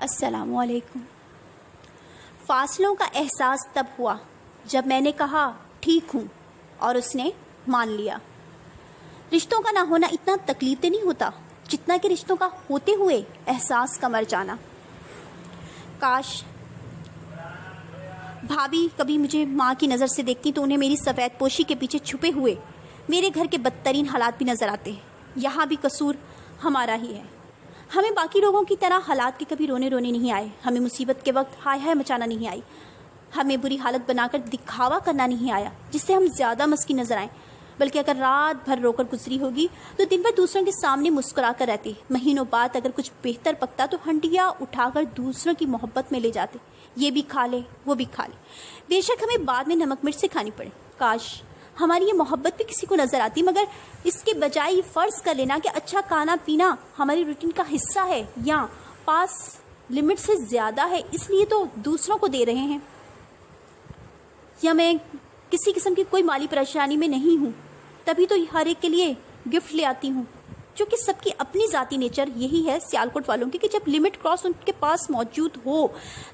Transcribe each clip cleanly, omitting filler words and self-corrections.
السلام علیکم۔ فاصلوں کا احساس تب ہوا جب میں نے کہا ٹھیک ہوں اور اس نے مان لیا۔ رشتوں کا نہ ہونا اتنا تکلیف دہ نہیں ہوتا جتنا کہ رشتوں کا ہوتے ہوئے احساس کا مر جانا۔ کاش بھابھی کبھی مجھے ماں کی نظر سے دیکھتی تو انہیں میری سفید پوشی کے پیچھے چھپے ہوئے میرے گھر کے بدترین حالات بھی نظر آتے ہیں۔ یہاں بھی قصور ہمارا ہی ہے۔ ہمیں باقی لوگوں کی طرح حالات کے کبھی رونے نہیں آئے، ہمیں مصیبت کے وقت ہائے ہائے مچانا نہیں آئی، ہمیں بری حالت بنا کر دکھاوا کرنا نہیں آیا جس سے ہم زیادہ مسکین نظر آئیں، بلکہ اگر رات بھر رو کر گزری ہوگی تو دن بھر دوسروں کے سامنے مسکرا کر رہتے، مہینوں بعد اگر کچھ بہتر پکتا تو ہنڈیا اٹھا کر دوسروں کی محبت میں لے جاتے، یہ بھی کھا لے وہ بھی کھا لے، بے شک ہمیں بعد میں نمک مرچ سے کھانی پڑے۔ کاش ہماری یہ محبت بھی کسی کو نظر آتی، مگر اس کے بجائے فرض کر لینا کہ اچھا کھانا پینا ہماری روٹین کا حصہ ہے یا پاس لمٹ سے زیادہ ہے اس لیے تو دوسروں کو دے رہے ہیں، یا میں کسی قسم کی کوئی مالی پریشانی میں نہیں ہوں تبھی تو ہر ایک کے لیے گفٹ لے آتی ہوں، جو کہ سب کی اپنی ذاتی نیچر یہی ہے سیالکوٹ والوں کی کہ جب لمٹ کراس ان کے پاس موجود ہو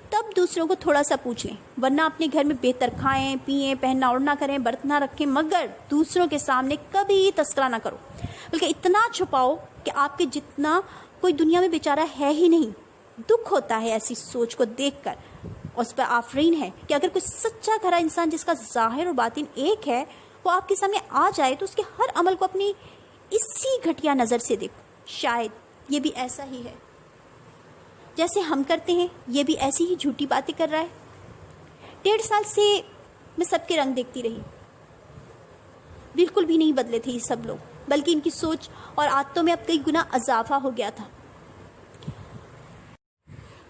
تب دوسروں کو تھوڑا سا پوچھ لیں، ورنہ اپنے گھر میں بہتر کھائیں پیئیں، پہننا اوڑھنا کریں، برتنا رکھیں، مگر دوسروں کے سامنے کبھی تذکرہ نہ کرو، بلکہ اتنا چھپاؤ کہ آپ کے جتنا کوئی دنیا میں بیچارہ ہے ہی نہیں۔ دکھ ہوتا ہے ایسی سوچ کو دیکھ کر، اس پر آفرین ہے کہ اگر کوئی سچا کھرا انسان جس کا ظاہر اور باطن ایک ہے وہ آپ کے سامنے آ جائے تو اس کے ہر عمل کو اپنی اسی گھٹیا نظر سے دیکھو، شاید یہ بھی ایسا ہی ہے جیسے ہم کرتے ہیں، یہ بھی ایسی ہی جھوٹی باتیں کر رہا ہے۔ 1.5 سال سے میں سب کے رنگ دیکھتی رہی، بالکل بھی نہیں بدلے تھے یہ سب لوگ، بلکہ ان کی سوچ اور عادتوں میں اب کئی گنا اضافہ ہو گیا تھا۔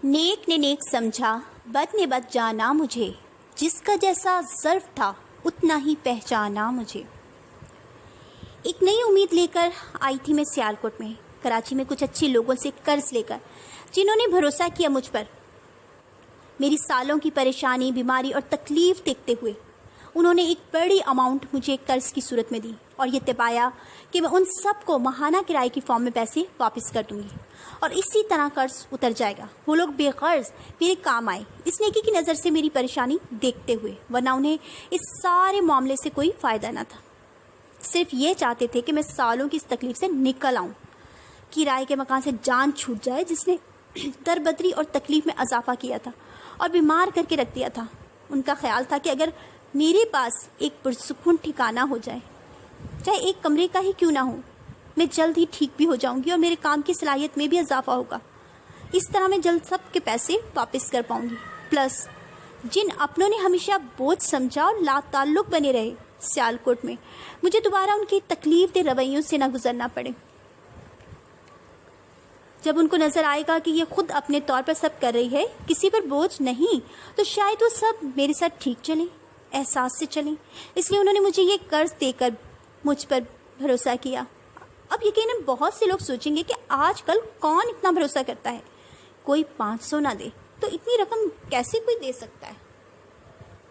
نیک نے نیک سمجھا، بد نے بد جانا مجھے، جس کا جیسا ظرف تھا اتنا ہی پہچانا مجھے۔ ایک نئی امید لے کر آئی تھی میں سیالکوٹ میں، کراچی میں کچھ اچھے لوگوں سے قرض لے کر، جنہوں نے بھروسہ کیا مجھ پر۔ میری سالوں کی پریشانی، بیماری اور تکلیف دیکھتے ہوئے انہوں نے ایک بڑی اماؤنٹ مجھے قرض کی صورت میں دی اور یہ طے پایا کہ میں ان سب کو ماہانہ کرائے کی فارم میں پیسے واپس کر دوں گی اور اسی طرح قرض اتر جائے گا۔ وہ لوگ بے غرض میرے کام آئے اس نیکی کی نظر سے میری پریشانی دیکھتے ہوئے، ورنہ انہیں اس سارے معاملے سے کوئی فائدہ نہ تھا، صرف یہ چاہتے تھے کہ میں سالوں کی اس تکلیف سے نکل آؤں، کرائے کے مکان سے جان چھوٹ جائے جس نے دربدری اور تکلیف میں اضافہ کیا تھا اور بیمار کر کے رکھ دیا تھا۔ ان کا خیال تھا کہ اگر میرے پاس ایک پرسکون ٹھکانہ ہو جائے، چاہے ایک کمرے کا ہی کیوں نہ ہو، میں جلد ہی ٹھیک بھی ہو جاؤں گی اور میرے کام کی صلاحیت میں بھی اضافہ ہوگا، اس طرح میں جلد سب کے پیسے واپس کر پاؤں گی، پلس جن اپنوں نے ہمیشہ بوجھ سمجھا اور لا تعلق بنے رہے سیالکوٹ میں، مجھے دوبارہ ان کے تکلیف دہ رویوں سے نہ گزرنا پڑے۔ جب ان کو نظر آئے گا کہ یہ خود اپنے طور پر سب کر رہی ہے، کسی پر بوجھ نہیں، تو شاید وہ سب میرے ساتھ ٹھیک چلیں، احساس سے چلیں، اس لیے انہوں نے مجھے یہ قرض دے کر مجھ پر بھروسہ کیا۔ اب یقیناً بہت سے لوگ سوچیں گے کہ آج کل کون اتنا بھروسہ کرتا ہے، کوئی 500 نہ دے تو اتنی رقم کیسے کوئی دے سکتا ہے؟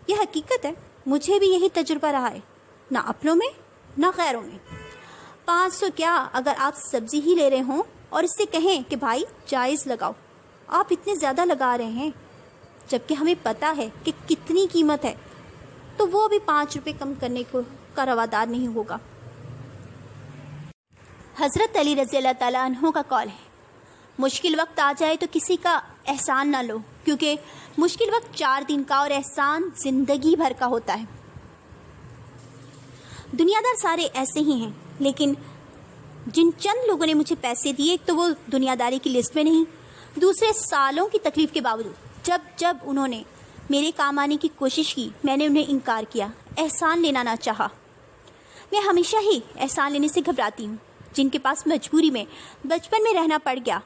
یہ حقیقت ہے، مجھے بھی یہی تجربہ رہا ہے، نہ اپنوں میں نہ غیروں میں۔ 500 کیا، اگر آپ سبزی ہی لے رہے ہوں اور اس سے کہیں کہ بھائی جائز لگاؤ، آپ اتنے زیادہ لگا رہے ہیں جبکہ ہمیں پتا ہے کہ کتنی قیمت ہے، تو وہ بھی 5 روپے کم کرنے کا روادار نہیں ہوگا۔ حضرت علی رضی اللہ تعالیٰ عنہ کا قول ہے، مشکل وقت آ جائے تو کسی کا احسان نہ لو، کیونکہ مشکل وقت 4 دن کا اور احسان زندگی بھر کا ہوتا ہے۔ دنیا دار سارے ایسے ہی ہیں، لیکن جن چند لوگوں نے مجھے پیسے دیے تو وہ دنیا داری کی لسٹ میں نہیں، دوسرے سالوں کی تکلیف کے باوجود جب انہوں نے میرے کام آنے کی کوشش کی میں نے انہیں انکار کیا، احسان لینا نہ چاہا۔ میں ہمیشہ ہی احسان لینے سے گھبراتی ہوں۔ جن کے پاس مجبوری میں بچپن میں رہنا پڑ گیا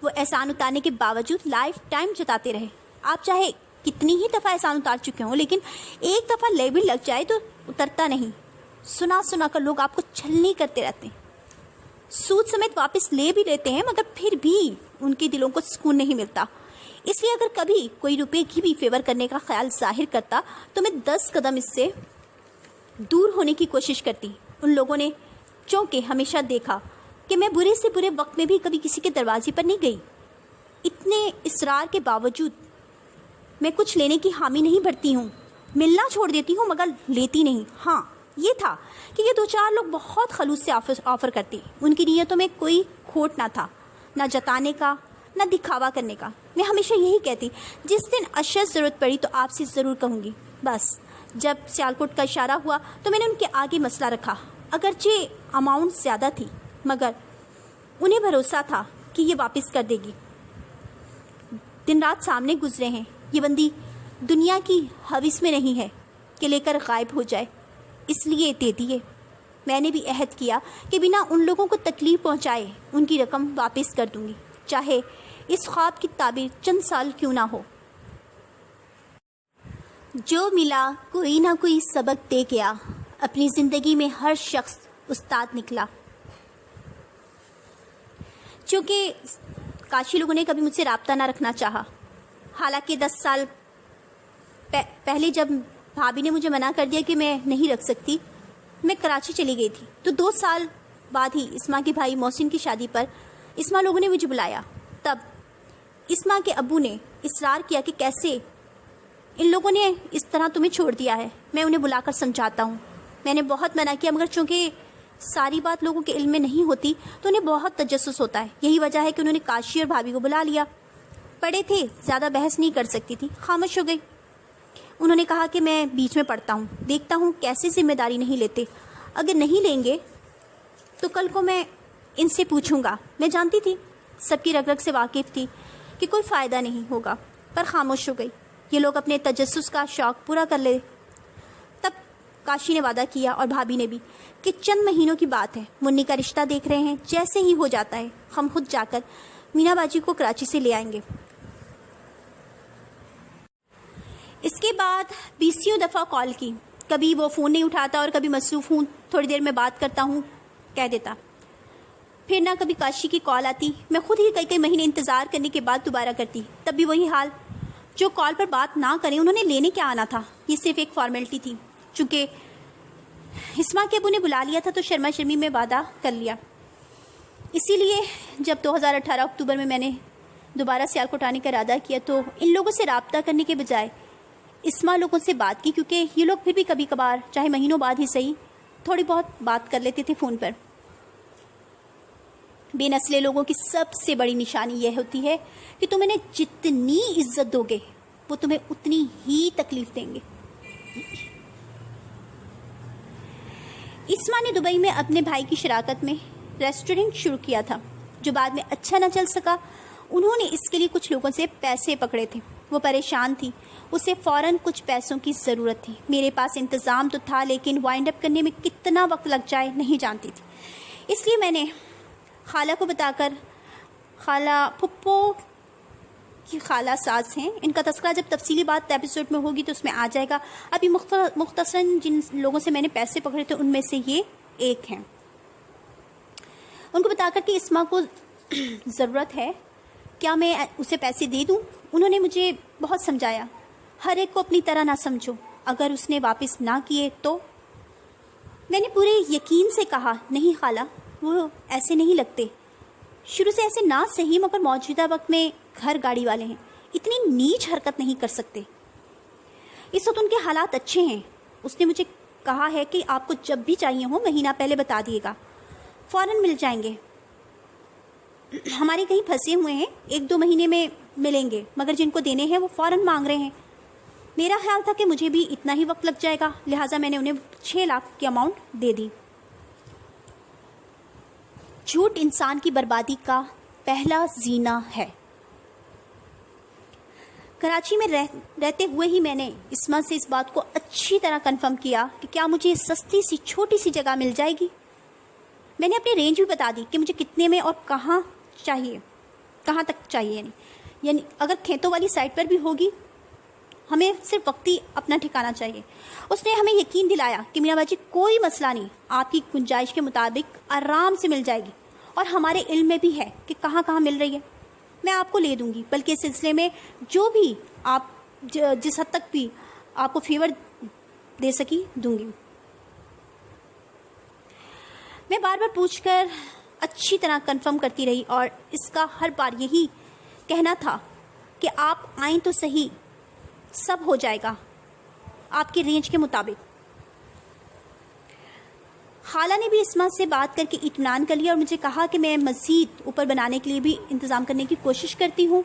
وہ احسان اتارنے کے باوجود لائف ٹائم جتاتے رہے۔ آپ چاہے کتنی ہی دفعہ احسان اتار چکے ہوں، لیکن ایک دفعہ لیبل لگ جائے تو اترتا نہیں۔ سنا کر لوگ آپ کو چھلنی کرتے رہتے ہیں، سود سمیت واپس لے بھی لیتے ہیں، مگر پھر بھی ان کے دلوں کو سکون نہیں ملتا۔ اس لیے اگر کبھی کوئی روپے کی بھی فیور کرنے کا خیال ظاہر کرتا تو میں 10 قدم اس سے دور ہونے کی کوشش کرتی۔ ان لوگوں نے چونکہ ہمیشہ دیکھا کہ میں برے سے برے وقت میں بھی کبھی کسی کے دروازے پر نہیں گئی، اتنے اصرار کے باوجود میں کچھ لینے کی حامی نہیں بھرتی ہوں. ملنا چھوڑ دیتی ہوں مگر لیتی نہیں. ہاں یہ تھا کہ یہ 2-4 لوگ بہت خلوص سے آفر کرتے. ان کی نیتوں میں کوئی کھوٹ نہ تھا، نہ جتانے کا نہ دکھاوا کرنے کا. میں ہمیشہ یہی کہتی، جس دن اشد ضرورت پڑی تو آپ سے ضرور کہوں گی. بس جب سیالکوٹ کا اشارہ ہوا تو میں نے ان کے آگے مسئلہ رکھا. اگرچہ اماؤنٹ زیادہ تھی مگر انہیں بھروسہ تھا کہ یہ واپس کر دے گی. دن رات سامنے گزرے ہیں. یہ بندی دنیا کی حوث میں نہیں ہے کہ لے کر غائب ہو جائے، اس لیے دے دیے. میں نے بھی عہد کیا کہ بنا ان لوگوں کو تکلیف پہنچائے ان کی رقم واپس کر دوں گی، چاہے اس خواب کی تعبیر چند سال کیوں نہ ہو. جو ملا کوئی نہ کوئی سبق دے گیا. اپنی زندگی میں ہر شخص استاد نکلا. چونکہ کاشی لوگوں نے کبھی مجھ سے رابطہ نہ رکھنا چاہا. حالانکہ 10 سال پہلے جب بھابھی نے مجھے منع کر دیا کہ میں نہیں رکھ سکتی، میں کراچی چلی گئی تھی، تو 2 سال بعد ہی اسما کے بھائی محسن کی شادی پر اسما لوگوں نے مجھے بلایا. تب اسما کے ابو نے اصرار کیا کہ کیسے ان لوگوں نے اس طرح تمہیں چھوڑ دیا ہے، میں انہیں بلا کر سمجھاتا ہوں. میں نے بہت منع کیا مگر چونکہ ساری بات لوگوں کے علم میں نہیں ہوتی تو انہیں بہت تجسس ہوتا ہے. یہی وجہ ہے کہ انہوں نے کاشی اور بھابھی کو بلا لیا. پڑھے تھے، زیادہ بحث نہیں کر سکتی تھی، خاموش ہو گئی. انہوں نے کہا کہ میں بیچ میں پڑھتا ہوں، دیکھتا ہوں کیسے ذمہ داری نہیں لیتے. اگر نہیں لیں گے تو کل کو میں ان سے پوچھوں گا. میں جانتی تھی، سب کی رگ رگ سے واقف تھی کہ کوئی فائدہ نہیں ہوگا، پر خاموش ہو گئی. یہ لوگ اپنے تجسس کا شوق پورا کر لے. تب کاشی نے وعدہ کیا اور بھابھی نے بھی کہ چند مہینوں کی بات ہے، منی کا رشتہ دیکھ رہے ہیں، جیسے ہی ہو جاتا ہے ہم خود جا کر مینا باجی کو کراچی سے لے آئیں گے. اس کے بعد 20 دفعہ کال کی. کبھی وہ فون نہیں اٹھاتا اور کبھی مصروف ہوں، تھوڑی دیر میں بات کرتا ہوں کہہ دیتا. پھر نہ کبھی کاشی کی کال آتی. میں خود ہی کئی مہینے انتظار کرنے کے بعد دوبارہ کرتی. تب بھی وہی حال. جو کال پر بات نہ کریں انہوں نے لینے کیا آنا تھا، یہ صرف ایک فارمیلٹی تھی. چونکہ اسما کے ابو نے بلا لیا تھا تو شرما شرمی میں وعدہ کر لیا. اسی لیے جب 2018 اکتوبر میں نے دوبارہ سیالکوٹ آنے کا ارادہ کیا تو ان لوگوں سے رابطہ کرنے کے بجائے اسما لوگوں سے بات کی، کیونکہ یہ لوگ پھر بھی کبھی کبھار چاہے مہینوں بعد ہی صحیح تھوڑی بہت بات کر لیتے تھے فون پر. بے نسلے لوگوں کی سب سے بڑی نشانی یہ ہوتی ہے کہ تم انہیں جتنی عزت دو گے وہ تمہیں اتنی ہی تکلیف دیں گے. اسما نے دبئی میں اپنے بھائی کی شراکت میں ریسٹورنٹ شروع کیا تھا جو بعد میں اچھا نہ چل سکا. انہوں نے اس کے لیے کچھ لوگوں سے پیسے پکڑے تھے. وہ پریشان تھی، اسے فوراً کچھ پیسوں کی ضرورت تھی. میرے پاس انتظام تو تھا لیکن وائنڈ اپ کرنے میں کتنا وقت لگ جائے نہیں جانتی تھی. اس لیے میں نے خالہ کو بتا کر، خالہ پھپھو کی خالہ ساز ہیں، ان کا تذکرہ جب تفصیلی بات ایپیسوڈ میں ہوگی تو اس میں آ جائے گا. ابھی مختصراً جن لوگوں سے میں نے پیسے پکڑے تھے ان میں سے یہ ایک ہیں. ان کو بتا کر کہ اسما کو ضرورت ہے، کیا میں اسے پیسے دے دوں. انہوں نے مجھے بہت سمجھایا، ہر ایک کو اپنی طرح نہ سمجھو، اگر اس نے واپس نہ کیے تو. میں نے پورے یقین سے کہا نہیں خالہ، وہ ایسے نہیں لگتے، شروع سے ایسے نہ صحیح مگر موجودہ وقت میں گھر گاڑی والے ہیں، اتنی نیچ حرکت نہیں کر سکتے. اس وقت ان کے حالات اچھے ہیں. اس نے مجھے کہا ہے کہ آپ کو جب بھی چاہیے ہو مہینہ پہلے بتا دیے گا، فوراً مل جائیں گے. ہمارے کہیں پھنسے ہوئے ہیں، 1-2 مہینے میں ملیں گے، مگر جن کو دینے ہیں وہ فوراً مانگ رہے ہیں. میرا خیال تھا کہ مجھے بھی اتنا ہی وقت لگ جائے گا، لہٰذا میں نے انہیں 6 لاکھ کی اماؤنٹ دے دی. جھوٹ انسان کی بربادی کا پہلا زینہ ہے. کراچی میں رہتے ہوئے ہی میں نے اسما سے اس بات کو اچھی طرح کنفرم کیا کہ کیا مجھے سستی سی چھوٹی سی جگہ مل جائے گی. میں نے اپنی رینج بھی بتا دی کہ مجھے کتنے میں اور کہاں چاہیے، کہاں تک چاہیے. یعنی اگر کھیتوں والی سائٹ پر بھی ہوگی، ہمیں صرف وقتی اپنا ٹھکانا چاہیے. اس نے ہمیں یقین دلایا کہ مینا باجی کوئی مسئلہ نہیں، آپ کی گنجائش کے مطابق آرام سے مل جائے گی، اور ہمارے علم میں بھی ہے کہ کہاں کہاں مل رہی ہے. میں آپ کو لے دوں گی، بلکہ اس سلسلے میں جو بھی آپ جس حد تک بھی آپ کو فیور دے سکی دوں گی. میں بار بار پوچھ کر اچھی طرح کنفرم کرتی رہی اور اس کا ہر بار یہی کہنا تھا کہ آپ آئیں تو صحیح، سب ہو جائے گا آپ کے رینج کے مطابق۔ خالہ نے بھی اسما سے بات کر کے اطمینان کر لیا اور مجھے کہا کہ میں مزید اوپر بنانے کے لیے بھی انتظام کرنے کی کوشش کرتی ہوں۔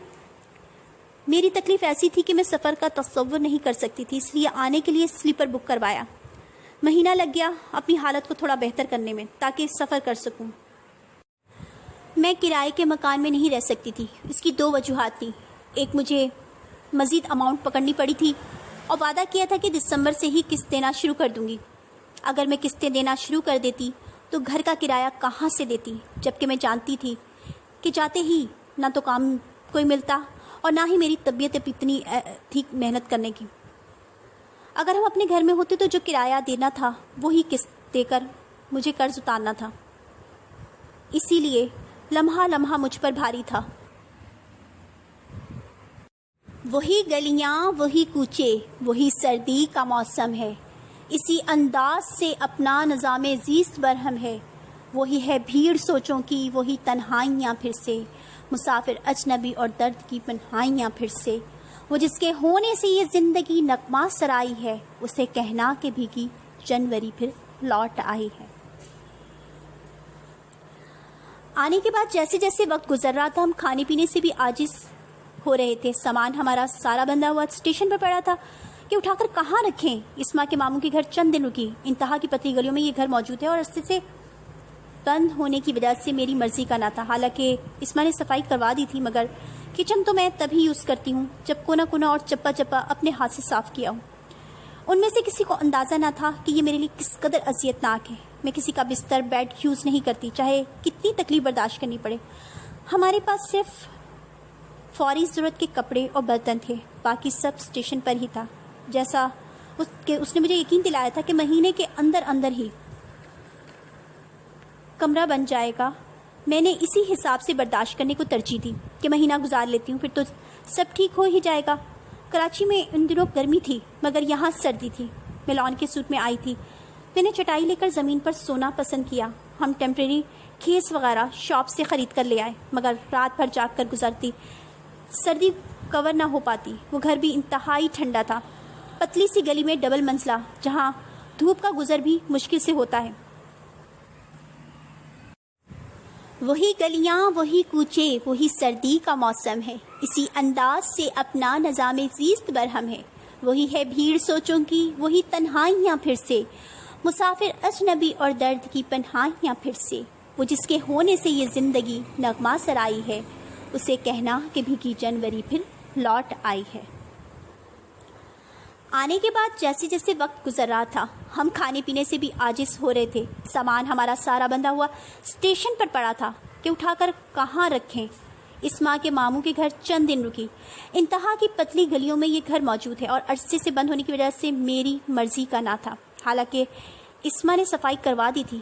میری تکلیف ایسی تھی کہ میں سفر کا تصور نہیں کر سکتی تھی، اس لیے آنے کے لیے سلیپر بک کروایا۔ مہینہ لگ گیا اپنی حالت کو تھوڑا بہتر کرنے میں تاکہ سفر کر سکوں۔ میں کرائے کے مکان میں نہیں رہ سکتی تھی، اس کی 2 وجوہات تھیں۔ ایک، مجھے مزید اماؤنٹ پکڑنی پڑی تھی اور وعدہ کیا تھا کہ دسمبر سے ہی قسط دینا شروع کر دوں گی۔ اگر میں قسطیں دینا شروع کر دیتی تو گھر کا کرایہ کہاں سے دیتی، جبکہ میں جانتی تھی کہ جاتے ہی نہ تو کام کوئی ملتا اور نہ ہی میری طبیعت اتنی تھی محنت کرنے کی۔ اگر ہم اپنے گھر میں ہوتے تو جو کرایہ دینا تھا وہی قسط دے کر مجھے قرض اتارنا تھا، اسی لیے لمحہ لمحہ مجھ پر بھاری تھا۔ وہی گلیاں، وہی کوچے، وہی سردی کا موسم ہے، اسی انداز سے اپنا نظام زیست برہم ہے۔ وہی ہے بھیڑ سوچوں کی، وہی تنہائیاں پھر سے، مسافر اجنبی اور درد کی پنہائیاں پھر سے۔ وہ جس کے ہونے سے یہ زندگی نغمہ سرائی ہے، اسے کہنا کہ بھیگی جنوری پھر لوٹ آئی ہے۔ آنے کے بعد جیسے جیسے وقت گزر رہا تھا ہم کھانے پینے سے بھی عاجز ہو رہے تھے۔ سامان ہمارا سارا بندھا ہوا اسٹیشن پر پڑا تھا کہ اٹھا کر کہاں رکھیں۔ اسما کے ماموں کے گھر چند دن رکی، انتہا کی پتلی گلیوں میں یہ گھر موجود ہے اور رستے سے بند ہونے کی وجہ سے میری مرضی کا نہ تھا۔ حالانکہ اسما نے صفائی کروا دی تھی، مگر کچن تو میں تبھی یوز کرتی ہوں جب کونا کونا اور چپا چپا اپنے ہاتھ سے صاف کیا ہوں۔ ان میں سے کسی کو اندازہ نہ تھا کہ یہ میرے لیے کس قدر اذیت ناک ہے۔ میں کسی کا بستر بیڈ یوز نہیں کرتی، چاہے کتنی تکلیف برداشت کرنی پڑے۔ ہمارے پاس صرف فوری ضرورت کے کپڑے اور برتن تھے، باقی سب اسٹیشن پر ہی تھا۔ جیسا اس نے مجھے یقین دلایا تھا کہ مہینے کے اندر اندر ہی کمرہ بن جائے گا، میں نے اسی حساب سے برداشت کرنے کو ترجیح دی کہ مہینہ گزار لیتی ہوں، پھر تو سب ٹھیک ہو ہی جائے گا۔ کراچی میں ان دنوں گرمی تھی مگر یہاں سردی تھی۔ میں لان کے سوٹ میں آئی تھی۔ میں نے چٹائی لے کر زمین پر سونا پسند کیا۔ ہم ٹیمپریری کھیس وغیرہ شاپ سے خرید کر لے آئے، مگر رات بھر جاگ کر گزرتی، سردی کور نہ ہو پاتی۔ وہ گھر بھی انتہائی ٹھنڈا تھا، پتلی سی گلی میں ڈبل منزلہ، جہاں دھوپ کا گزر بھی مشکل سے ہوتا ہے۔ وہی گلیاں، وہی کوچے، وہی سردی کا موسم ہے، اسی انداز سے اپنا نظام زیست برہم ہے۔ وہی ہے بھیڑ سوچوں کی، وہی تنہائیاں پھر سے، مسافر اجنبی اور درد کی پنہائیاں پھر سے۔ وہ جس کے ہونے سے یہ زندگی نغمہ سرائی ہے، اسے کہنا کہ بھیگی جنوری پھر لوٹ آئی ہے۔ آنے کے بعد جیسے جیسے وقت گزر رہا تھا ہم کھانے پینے سے بھی عاجز ہو رہے تھے۔ سامان ہمارا سارا بندھا ہوا اسٹیشن پر پڑا تھا کہ اٹھا کر کہاں رکھیں۔ اسما کے ماموں کے گھر چند دن رکی۔ انتہا کی پتلی گلیوں میں یہ گھر موجود ہے اور عرصے سے بند ہونے کی وجہ سے میری مرضی کا نہ تھا۔ حالانکہ اسما نے صفائی کروا دی تھی،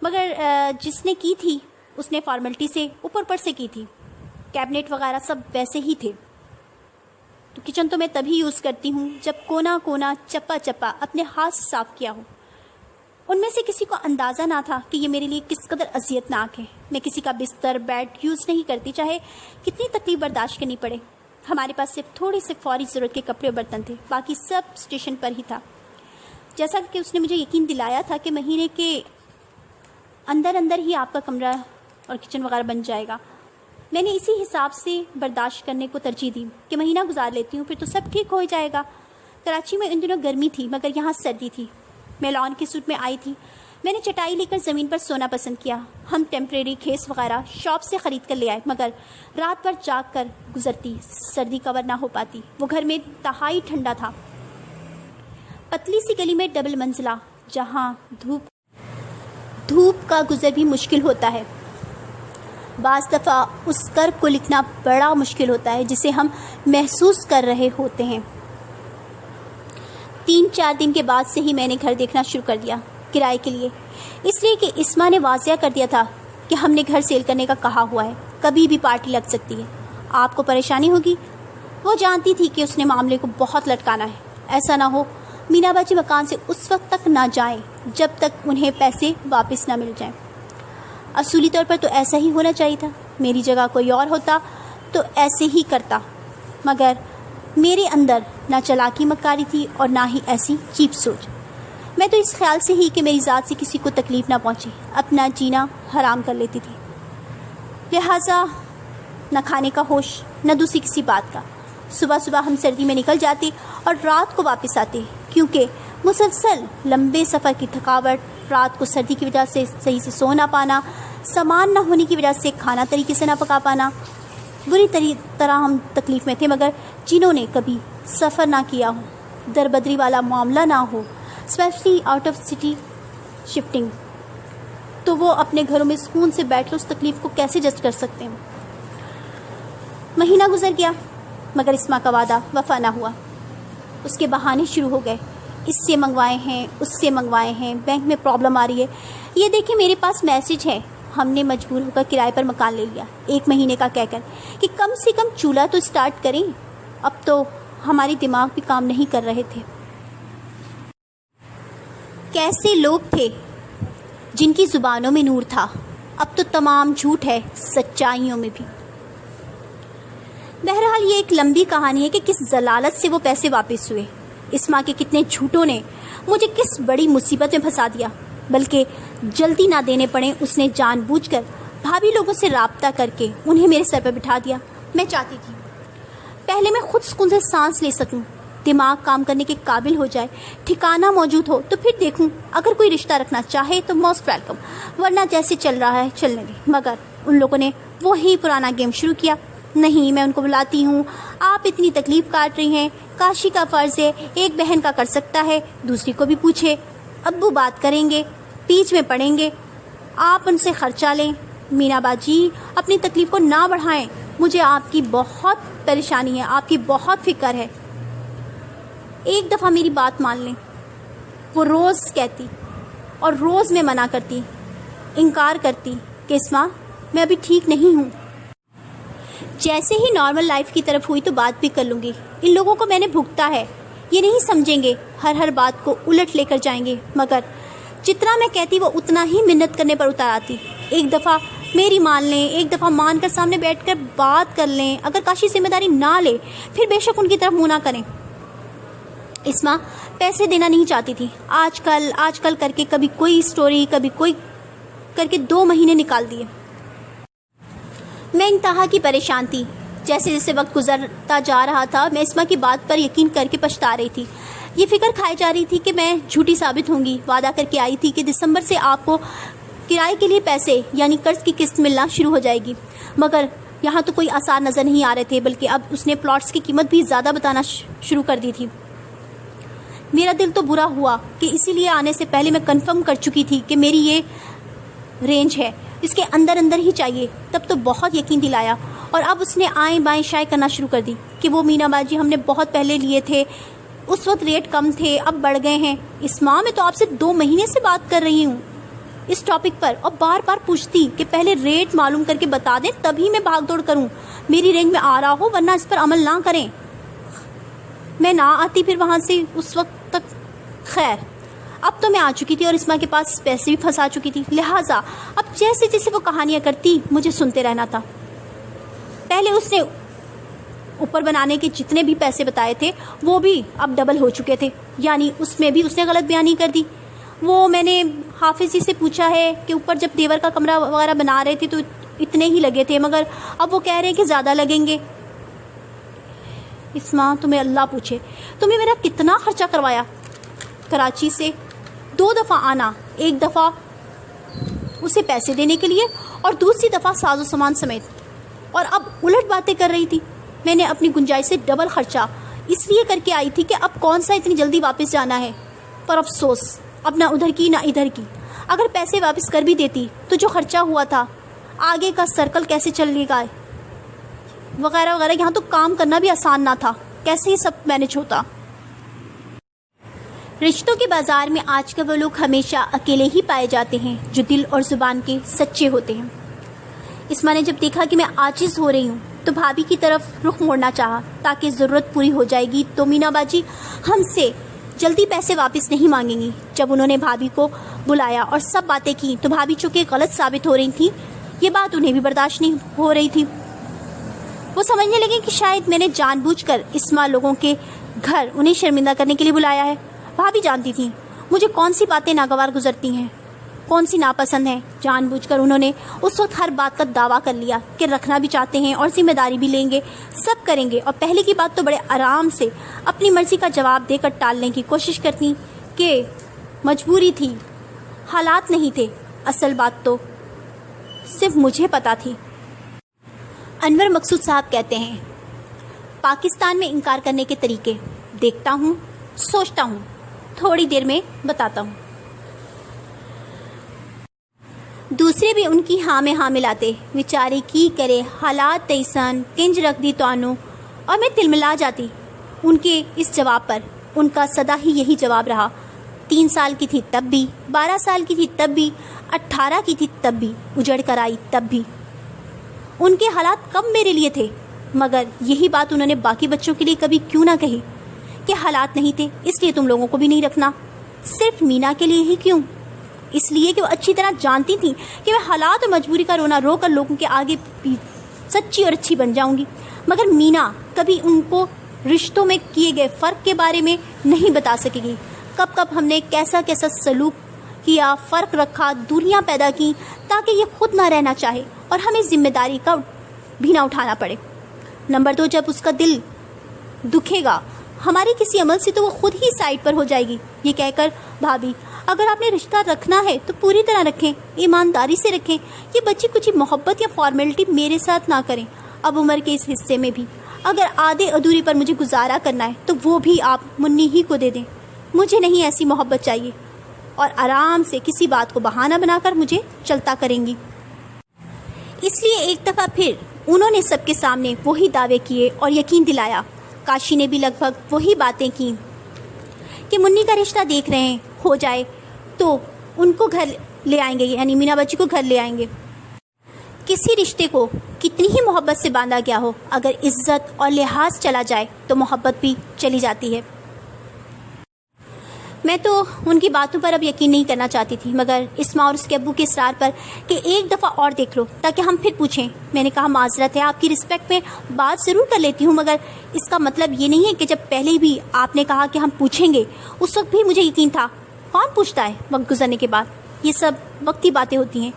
مگر جس نے کی تھی اس نے فارملٹی سے اوپر سے کی تھی۔ کیبنٹ وغیرہ سب ویسے ہی تھے۔ تو کچن تو میں تبھی یوز کرتی ہوں جب کونا کونا چپا چپا اپنے ہاتھ سے صاف کیا ہو۔ ان میں سے کسی کو اندازہ نہ تھا کہ یہ میرے لیے کس قدر اذیت ناک ہے۔ میں کسی کا بستر بیڈ یوز نہیں کرتی، چاہے کتنی تکلیف برداشت کرنی پڑے۔ ہمارے پاس صرف تھوڑے سے فوری ضرورت کے کپڑے اور برتن تھے، باقی سب اسٹیشن پر ہی تھا۔ جیسا کہ اس نے مجھے یقین دلایا تھا کہ مہینے کے اندر اندر ہی آپ کا کمرہ اور کچن وغیرہ بن جائے گا، میں نے اسی حساب سے برداشت کرنے کو ترجیح دی کہ مہینہ گزار لیتی ہوں، پھر تو سب ٹھیک ہو جائے گا۔ کراچی میں ان دنوں گرمی تھی مگر یہاں سردی تھی۔ میں لان کے سوٹ میں آئی تھی۔ میں نے چٹائی لے کر زمین پر سونا پسند کیا۔ ہم ٹیمپریری کھیس وغیرہ شاپ سے خرید کر لے آئے، مگر رات بھر جاگ کر گزرتی، سردی کور نہ ہو پاتی۔ وہ گھر میں انتہائی ٹھنڈا تھا، پتلی سی گلی میں ڈبل منزلہ، جہاں دھوپ کا گزر بھی مشکل ہوتا ہے۔ بعض دفعہ اس کرب کو لکھنا بڑا مشکل ہوتا ہے جسے ہم محسوس کر رہے ہوتے ہیں۔ 3-4 دن کے بعد سے ہی میں نے گھر دیکھنا شروع کر دیا کرائے کے لیے، اس لیے کہ اسما نے واضح کر دیا تھا کہ ہم نے گھر سیل کرنے کا کہا ہوا ہے، کبھی بھی پارٹی لگ سکتی ہے، آپ کو پریشانی ہوگی۔ وہ جانتی تھی کہ اس نے معاملے کو بہت لٹکانا ہے، ایسا نہ ہو مینا باجی مکان سے اس وقت تک نہ جائیں جب تک انہیں پیسے واپس نہ مل جائیں۔ اصولی طور پر تو ایسا ہی ہونا چاہیے تھا۔ میری جگہ کوئی اور ہوتا تو ایسے ہی کرتا، مگر میرے اندر نہ چلاکی مکاری تھی اور نہ ہی ایسی چیپ سوچ۔ میں تو اس خیال سے ہی کہ میری ذات سے کسی کو تکلیف نہ پہنچے اپنا جینا حرام کر لیتی تھی، لہٰذا نہ کھانے کا ہوش نہ دوسری کسی بات کا۔ صبح صبح ہم سردی میں نکل جاتے اور رات کو واپس آتے، کیونکہ مسلسل لمبے سفر کی تھکاوٹ، رات کو سردی کی وجہ سے صحیح سے سو نہ پانا، سامان نہ ہونے کی وجہ سے کھانا طریقے سے نہ پکا پانا، بری طرح ہم تکلیف میں تھے۔ مگر جنہوں نے کبھی سفر نہ کیا ہو، در بدری والا معاملہ نہ ہو، specially out of city shifting, تو وہ اپنے گھروں میں سکون سے بیٹھ کر اس تکلیف کو کیسے جسٹ کر سکتے ہیں۔ مہینہ گزر گیا مگر اسما کا وعدہ وفا نہ ہوا۔ اس کے بہانے شروع ہو گئے، اس سے منگوائے ہیں، اس سے منگوائے ہیں، بینک میں پرابلم آ رہی ہے، یہ دیکھیں میرے پاس میسج ہے۔ ہم نے مجبور ہو کر کرائے پر مکان لے لیا 1 مہینے کا کہہ کر کہ کم سے کم چولہا تو اسٹارٹ کریں۔ اب تو ہمارے دماغ بھی کام نہیں کر رہے تھے۔ کیسے لوگ تھے جن کی زبانوں میں نور تھا، اب تو تمام جھوٹ ہے سچائیوں میں بھی۔ بہرحال یہ ایک لمبی کہانی ہے کہ کس ضلالت سے وہ پیسے واپس ہوئے، اسما کے کتنے جھوٹوں نے مجھے کس بڑی مصیبت میں پھنسا دیا، بلکہ جلدی نہ دینے پڑے اس نے جان بوجھ کر بھابھی لوگوں سے رابطہ کر کے انہیں میرے سر پر بٹھا دیا۔ میں چاہتی تھی پہلے میں خود سکون سے سانس لے سکوں، دماغ کام کرنے کے قابل ہو جائے، ٹھکانہ موجود ہو تو پھر دیکھوں، اگر کوئی رشتہ رکھنا چاہے تو موسٹ ویلکم، ورنہ جیسے چل رہا ہے چلنے دیں۔ مگر ان لوگوں نے وہی پرانا گیم شروع کیا۔ نہیں، میں ان کو بلاتی ہوں، آپ اتنی تکلیف کاٹ رہی ہیں، کاشی کا فرض ہے، ایک بہن کا کر سکتا ہے، دوسری کو بھی پوچھے، ابو بات کریں گے، بیچ میں پڑیں گے، آپ ان سے خرچہ لیں۔ مینا باجی اپنی تکلیف کو نہ بڑھائیں، مجھے آپ کی بہت پریشانی ہے، آپ کی بہت فکر ہے، ایک دفعہ میری بات مان لیں۔ وہ روز کہتی اور روز میں منع کرتی، انکار کرتی کہ اسما میں ابھی ٹھیک نہیں ہوں، جیسے ہی نارمل لائف کی طرف ہوئی تو بات بھی کر لوں گی، ان لوگوں کو میں نے بھگتا ہے، یہ نہیں سمجھیں گے، ہر بات کو الٹ لے کر جائیں گے۔ مگر جتنا میں کہتی وہ اتنا ہی منت کرنے پر اتر آتی۔ ایک دفعہ میری مان لیں، ایک دفعہ مان کر سامنے بیٹھ کر بات کر لیں، اگر کاشی ذمہ داری نہ لے پھر بے شک ان کی طرف منہ نہ کریں۔ اسما پیسے دینا نہیں چاہتی تھی، آج کل کر کے کبھی کوئی سٹوری، کبھی کوئی کر کے 2 مہینے نکال دیے۔ میں انتہا کی پریشان تھی۔ جیسے جیسے وقت گزرتا جا رہا تھا میں اسما کی بات پر یقین کر کے پچھتا رہی تھی۔ یہ فکر کھائی جا رہی تھی کہ میں جھوٹی ثابت ہوں گی۔ وعدہ کر کے آئی تھی کہ دسمبر سے آپ کو کرائے کے لیے پیسے یعنی قرض کی قسط ملنا شروع ہو جائے گی، مگر یہاں تو کوئی آثار نظر نہیں آ رہے تھے، بلکہ اب اس نے پلاٹس کی قیمت بھی زیادہ بتانا شروع کر دی تھی۔ میرا دل تو برا ہوا کہ اسی لیے آنے سے پہلے میں کنفرم کر چکی تھی کہ میری یہ رینج ہے، اس کے اندر ہی چاہیے، تب تو بہت یقین دلایا، اور اب اس نے آئیں بائیں شائع کرنا شروع کر دی کہ وہ مینا باجی ہم نے بہت پہلے لیے تھے، اس وقت ریٹ کم تھے، اب بڑھ گئے ہیں۔ اسما میں تو آپ سے 2 مہینے سے بات کر رہی ہوں اس ٹاپک پر، اور بار بار پوچھتی کہ پہلے ریٹ معلوم کر کے بتا دیں تبھی میں بھاگ دوڑ کروں، میری رینج میں آ رہا ہو، ورنہ اس پر عمل نہ کریں۔ میں نہ آتی پھر وہاں سے اس وقت تک۔ خیر اب تو میں آ چکی تھی اور اسما کے پاس پیسے بھی پھنسا چکی تھی، لہٰذا اب جیسے جیسے وہ کہانیاں کرتی مجھے سنتے رہنا تھا۔ پہلے اس نے اوپر بنانے کے جتنے بھی پیسے بتائے تھے وہ بھی اب ڈبل ہو چکے تھے، یعنی اس میں بھی اس نے غلط بیانی کر دی۔ وہ میں نے حافظ جی سے پوچھا ہے کہ اوپر جب دیور کا کمرہ وغیرہ بنا رہے تھے تو اتنے ہی لگے تھے، مگر اب وہ کہہ رہے ہیں کہ زیادہ لگیں گے۔ اسما تمہیں اللہ پوچھے، تمہیں میرا کتنا خرچہ کروایا، کراچی سے 2 دفعہ آنا، ایک دفعہ اسے پیسے دینے کے لیے اور دوسری دفعہ ساز و سامان سمیت، اور اب الٹ باتیں کر رہی تھی۔ میں نے اپنی گنجائش سے ڈبل خرچہ اس لیے کر کے آئی تھی کہ اب کون سا اتنی جلدی واپس جانا ہے، پر افسوس اب نہ ادھر کی نہ ادھر کی۔ اگر پیسے واپس کر بھی دیتی تو جو خرچہ ہوا تھا، آگے کا سرکل کیسے چلے گا وغیرہ وغیرہ، یہاں تو کام کرنا بھی آسان نہ تھا، کیسے ہی سب مینج ہوتا۔ رشتوں کے بازار میں آج کل وہ لوگ ہمیشہ اکیلے ہی پائے جاتے ہیں جو دل اور زبان کے سچے ہوتے ہیں۔ اسما نے جب دیکھا کہ میں عاجز ہو رہی ہوں تو بھابھی کی طرف رخ موڑنا چاہا تاکہ ضرورت پوری ہو جائے گی تو مینا باجی ہم سے جلدی پیسے واپس نہیں مانگیں گی۔ جب انہوں نے بھابھی کو بلایا اور سب باتیں کی تو بھابھی چونکہ غلط ثابت ہو رہی تھی، یہ بات انہیں بھی برداشت نہیں ہو رہی تھی۔ وہ سمجھنے لگے کہ شاید میں نے جان بوجھ کر اسما لوگوں کے گھر انہیں شرمندہ کرنے کے لیے بلایا ہے۔ بھابھی جانتی تھیں مجھے کون سی باتیں ناگوار گزرتی ہیں، کون سی ناپسند ہیں۔ جان بوجھ کر انہوں نے اس وقت ہر بات کا دعویٰ کر لیا کہ رکھنا بھی چاہتے ہیں اور ذمہ داری بھی لیں گے، سب کریں گے۔ اور پہلے کی بات تو بڑے آرام سے اپنی مرضی کا جواب دے کر ٹالنے کی کوشش کرتی کہ مجبوری تھی، حالات نہیں تھے۔ اصل بات تو صرف مجھے پتا تھی۔ انور مقصود صاحب کہتے ہیں، پاکستان میں انکار کرنے کے طریقے دیکھتا ہوں، سوچتا ہوں، تھوڑی دیر میں بتاتا ہوں۔ دوسرے بھی ان کی ہاں میں ہاں ملاتے، بیچاری کی کرے حالات تیسن کنج رکھ دی توانو، اور میں تلملا جاتی ان کے اس جواب پر۔ ان کا سدا ہی یہی جواب رہا۔ 3 سال کی تھی تب بھی، 12 سال کی تھی تب بھی، 18 کی تھی تب بھی، اجڑ کر آئی تب بھی۔ ان کے حالات کم میرے لیے تھے، مگر یہی بات انہوں نے باقی بچوں کے لیے کبھی کیوں نہ کہی کہ حالات نہیں تھے اس لیے تم لوگوں کو بھی نہیں رکھنا۔ صرف مینا کے لیے ہی کیوں؟ اس لیے کہ وہ اچھی طرح جانتی تھیں کہ میں حالات اور مجبوری کا رونا رو کر لوگوں کے آگے سچی اور اچھی بن جاؤں گی۔ مگر مینا کبھی ان کو رشتوں میں کیے گئے فرق کے بارے میں نہیں بتا سکے گی۔ کب کب ہم نے کیسا کیسا سلوک کیا، فرق رکھا، دوریاں پیدا کی تاکہ یہ خود نہ رہنا چاہے اور ہمیں ذمہ داری کا بھی نہ اٹھانا پڑے۔ نمبر 2، جب اس کا دل دکھے گا ہمارے کسی عمل سے تو وہ خود ہی سائڈ پر ہو جائے گی، یہ کہہ کر بھابھی اگر آپ نے رشتہ رکھنا ہے تو پوری طرح رکھیں، ایمانداری سے رکھیں، یہ بچی کچھ محبت یا فارمیلٹی میرے ساتھ نہ کریں۔ اب عمر کے اس حصے میں بھی اگر آدھے ادھوری پر مجھے گزارا کرنا ہے تو وہ بھی آپ منی ہی کو دے دیں، مجھے نہیں ایسی محبت چاہیے، اور آرام سے کسی بات کو بہانہ بنا کر مجھے چلتا کریں گی۔ اس لیے ایک دفعہ پھر انہوں نے سب کے سامنے وہی دعوے کیے اور یقین دلایا۔ کاشی نے بھی لگ بھگ وہی باتیں کی کہ منی کا رشتہ دیکھ رہے ہیں، ہو جائے تو ان کو گھر لے آئیں گے، یعنی مینا بچی کو گھر لے آئیں گے۔ کسی رشتے کو کتنی ہی محبت سے باندھا گیا ہو، اگر عزت اور لحاظ چلا جائے تو محبت بھی چلی جاتی ہے۔ میں تو ان کی باتوں پر اب یقین نہیں کرنا چاہتی تھی، مگر اسما اور اس کے ابو کے اصرار پر کہ ایک دفعہ اور دیکھ لو تاکہ ہم پھر پوچھیں۔ میں نے کہا معذرت ہے، آپ کی رسپیکٹ میں بات ضرور کر لیتی ہوں، مگر اس کا مطلب یہ نہیں ہے کہ جب پہلے بھی آپ نے کہا کہ ہم پوچھیں گے اس وقت بھی مجھے یقین تھا۔ کون پوچھتا ہے وقت گزرنے کے بعد؟ یہ سب وقتی باتیں ہوتی ہیں۔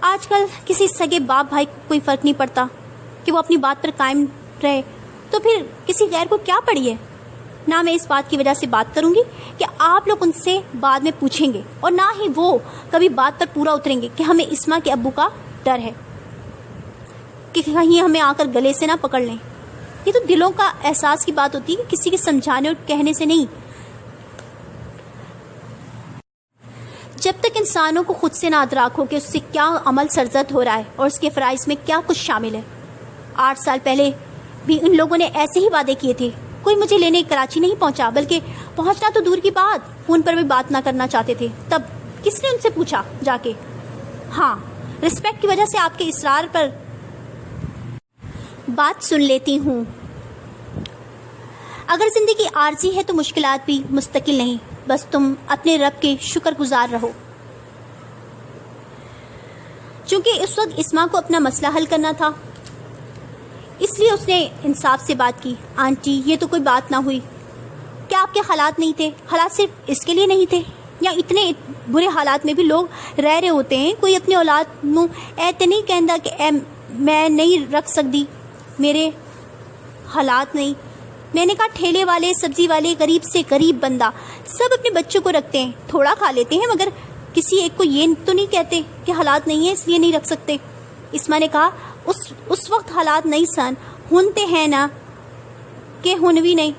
آج کل کسی سگے باپ بھائی کو کوئی فرق نہیں پڑتا کہ وہ اپنی بات پر قائم رہے، تو پھر کسی غیر کو کیا پڑی ہے؟ نہ میں اس بات کی وجہ سے بات کروں گی کہ آپ لوگ ان سے بعد میں پوچھیں گے، اور نہ ہی وہ کبھی بات پر پورا اتریں گے کہ ہمیں اسما کے ابو کا ڈر ہے کہ کہیں ہمیں آ کر گلے سے نہ پکڑ لیں۔ یہ تو دلوں کا احساس کی بات ہوتی ہے، کسی کے سمجھانے اور کہنے سے نہیں۔ جب تک انسانوں کو خود سے نہ ادراک ہو کہ اس سے کیا عمل سرزد ہو رہا ہے اور اس کے فرائض میں کیا کچھ شامل ہے۔ 8 سال پہلے بھی ان لوگوں نے ایسے ہی وعدے کیے تھے۔ کوئی مجھے لینے کراچی نہیں پہنچا، بلکہ پہنچنا تو دور کی بات، فون پر بھی بات نہ کرنا چاہتے تھے۔ تب کس نے ان سے پوچھا جا کے؟ ہاں، رسپیکٹ کی وجہ سے آپ کے اصرار پر بات سن لیتی ہوں۔ اگر زندگی عارضی ہے تو مشکلات بھی مستقل نہیں، بس تم اپنے رب کے شکر گزار رہو۔ چونکہ اس وقت اسما کو اپنا مسئلہ حل کرنا تھا، اس لیے اس نے انصاف سے بات کی۔ آنٹی، یہ تو کوئی بات نہ ہوئی، کیا آپ کے حالات نہیں تھے؟ حالات صرف اس کے لیے نہیں تھے، یا اتنے برے حالات میں بھی لوگ رہ رہے ہوتے ہیں؟ کوئی اپنی اولاد نو ایت نہیں کہندا کہ میں نہیں رکھ سکتی، میرے حالات نہیں۔ میں نے کہا ٹھیلے والے، سبزی والے، غریب سے غریب بندہ سب اپنے بچوں کو رکھتے ہیں، تھوڑا کھا لیتے ہیں، مگر کسی ایک کو یہ تو نہیں کہتے کہ حالات نہیں ہیں اس لیے نہیں رکھ سکتے۔ اسما نے کہا اس وقت حالات نہیں سن، ہنتے ہیں نا کہ ہن بھی نہیں۔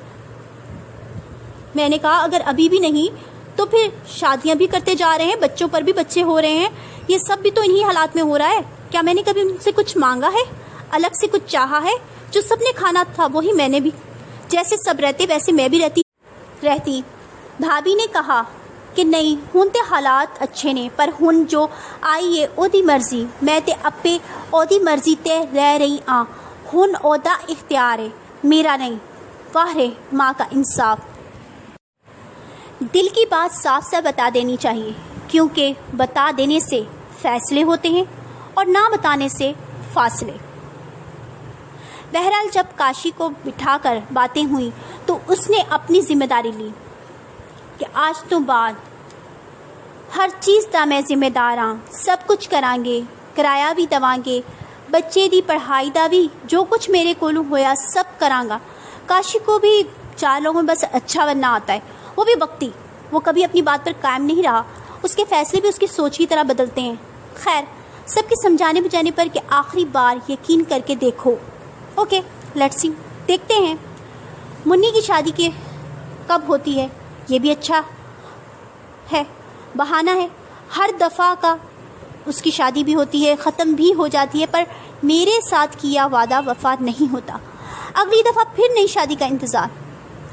میں نے کہا اگر ابھی بھی نہیں تو پھر شادیاں بھی کرتے جا رہے ہیں، بچوں پر بھی بچے ہو رہے ہیں، یہ سب بھی تو انہی حالات میں ہو رہا ہے۔ کیا میں نے کبھی ان سے کچھ مانگا ہے، الگ سے کچھ چاہا ہے؟ جو سب نے کھانا تھا وہی میں نے بھی، جیسے سب رہتے ویسے میں بھی رہتی۔ بھابھی نے کہا کہ نہیں، ہن تے حالات اچھے نے، پر ہن جو آئی ہے اودی مرضی، میں تے اپے اودی مرضی تے رہ رہی آں، ہن اودا اختیار ہے، میرا نہیں۔ واہ رے ماں کا انصاف! دل کی بات صاف صاف بتا دینی چاہیے، کیونکہ بتا دینے سے فیصلے ہوتے ہیں اور نہ بتانے سے فاصلے۔ بہرحال جب کاشی کو بٹھا کر باتیں ہوئیں تو اس نے اپنی ذمہ داری لی کہ آج تو بعد ہر چیز دا میں ذمہ دار ہاں، سب کچھ کران گے، کرایہ بھی دواں گے، بچے دی پڑھائی دا بھی جو کچھ میرے کولوں ہویا سب کراں گا۔ کاشی کو بھی 4 لوگوں میں بس اچھا بننا آتا ہے، وہ بھی وقتی، وہ کبھی اپنی بات پر قائم نہیں رہا، اس کے فیصلے بھی اس کی سوچ کی طرح بدلتے ہیں۔ خیر، سب کے سمجھانے بجانے پر کہ آخری بار یقین کر کے دیکھو۔ اوکے، لیٹس سی، دیکھتے ہیں منی کی شادی کے کب ہوتی ہے۔ یہ بھی اچھا ہے، بہانہ ہے، ہر دفعہ کا اس کی شادی بھی ہوتی ہے، ختم بھی ہو جاتی ہے، پر میرے ساتھ کیا وعدہ وفا نہیں ہوتا۔ اگلی دفعہ پھر نئی شادی کا انتظار۔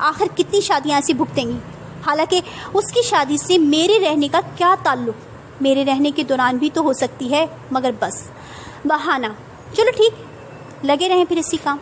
آخر کتنی شادیاں ایسی بھگتیں گی؟ حالانکہ اس کی شادی سے میرے رہنے کا کیا تعلق؟ میرے رہنے کے دوران بھی تو ہو سکتی ہے، مگر بس بہانہ۔ چلو ٹھیک، لگے رہیں پھر اسی کام۔